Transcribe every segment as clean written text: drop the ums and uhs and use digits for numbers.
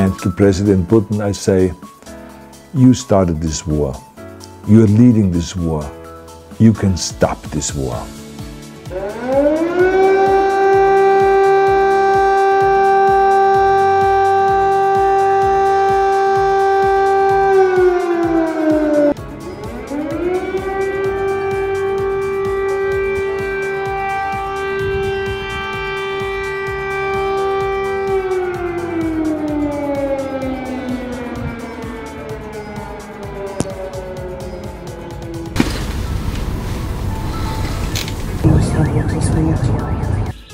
And to President Putin, I say, you started this war. You are leading this war. You can stop this war.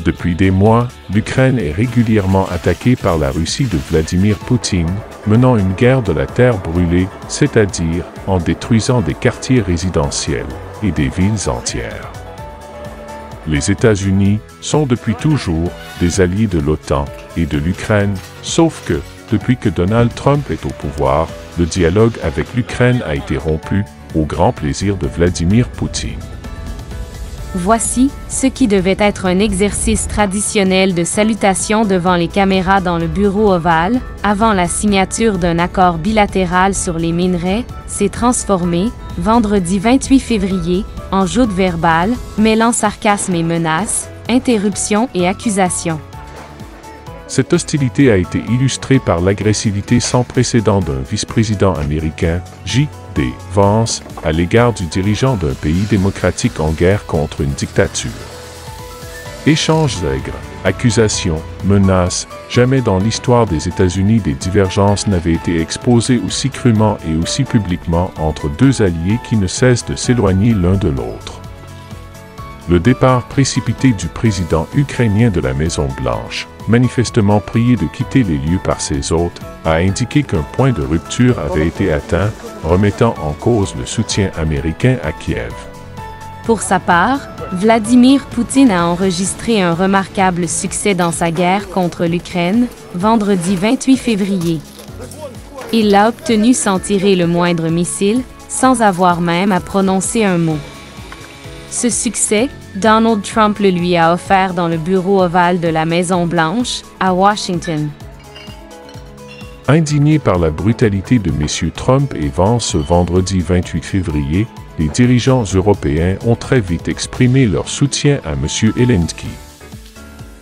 Depuis des mois, l'Ukraine est régulièrement attaquée par la Russie de Vladimir Poutine, menant une guerre de la terre brûlée, c'est-à-dire en détruisant des quartiers résidentiels et des villes entières. Les États-Unis sont depuis toujours des alliés de l'OTAN et de l'Ukraine, sauf que, depuis que Donald Trump est au pouvoir, le dialogue avec l'Ukraine a été rompu, au grand plaisir de Vladimir Poutine. Voici ce qui devait être un exercice traditionnel de salutation devant les caméras dans le bureau ovale, avant la signature d'un accord bilatéral sur les minerais, s'est transformé, vendredi 28 février, en joute verbale, mêlant sarcasme et menaces, interruptions et accusations. Cette hostilité a été illustrée par l'agressivité sans précédent d'un vice-président américain, J.D. Vance, à l'égard du dirigeant d'un pays démocratique en guerre contre une dictature. Échanges aigres, accusations, menaces, jamais dans l'histoire des États-Unis des divergences n'avaient été exposées aussi crûment et aussi publiquement entre deux alliés qui ne cessent de s'éloigner l'un de l'autre. Le départ précipité du président ukrainien de la Maison-Blanche, manifestement prié de quitter les lieux par ses hôtes, a indiqué qu'un point de rupture avait été atteint, remettant en cause le soutien américain à Kiev. Pour sa part, Vladimir Poutine a enregistré un remarquable succès dans sa guerre contre l'Ukraine, vendredi 28 février. Il l'a obtenu sans tirer le moindre missile, sans avoir même à prononcer un mot. Ce succès, Donald Trump le lui a offert dans le bureau ovale de la Maison-Blanche, à Washington. Indignés par la brutalité de messieurs Trump et Vance ce vendredi 28 février, les dirigeants européens ont très vite exprimé leur soutien à M. Zelensky.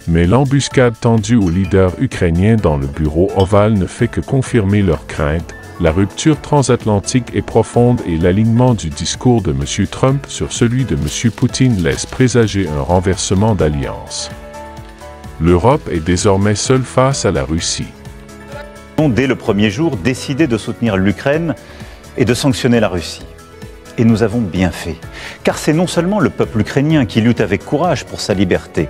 Mais l'embuscade tendue au leader ukrainien dans le bureau ovale ne fait que confirmer leurs craintes. La rupture transatlantique est profonde et l'alignement du discours de M. Trump sur celui de M. Poutine laisse présager un renversement d'alliance. L'Europe est désormais seule face à la Russie. Dès le premier jour, décidé de soutenir l'Ukraine et de sanctionner la Russie. Et nous avons bien fait, car c'est non seulement le peuple ukrainien qui lutte avec courage pour sa liberté,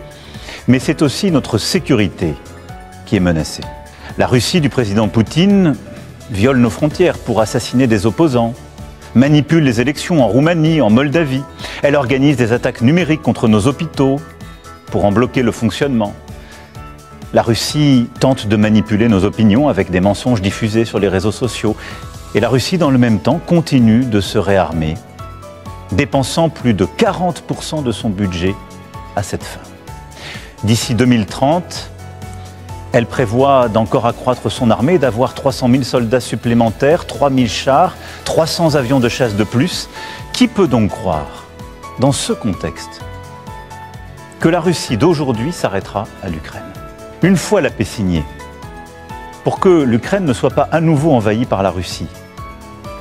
mais c'est aussi notre sécurité qui est menacée. La Russie du président Poutine viole nos frontières pour assassiner des opposants, manipule les élections en Roumanie, en Moldavie. Elle organise des attaques numériques contre nos hôpitaux pour en bloquer le fonctionnement. La Russie tente de manipuler nos opinions avec des mensonges diffusés sur les réseaux sociaux. Et la Russie, dans le même temps, continue de se réarmer, dépensant plus de 40% de son budget à cette fin. D'ici 2030, elle prévoit d'encore accroître son armée, d'avoir 300 000 soldats supplémentaires, 3 000 chars, 300 avions de chasse de plus. Qui peut donc croire, dans ce contexte, que la Russie d'aujourd'hui s'arrêtera à l'Ukraine? Une fois la paix signée, pour que l'Ukraine ne soit pas à nouveau envahie par la Russie,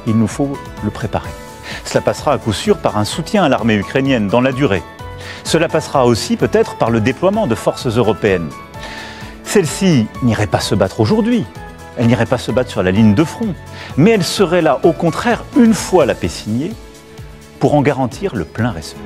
il nous faut le préparer. Cela passera à coup sûr par un soutien à l'armée ukrainienne dans la durée. Cela passera aussi peut-être par le déploiement de forces européennes. Celles-ci n'iraient pas se battre aujourd'hui, elles n'iraient pas se battre sur la ligne de front, mais elles seraient là, au contraire, une fois la paix signée, pour en garantir le plein respect.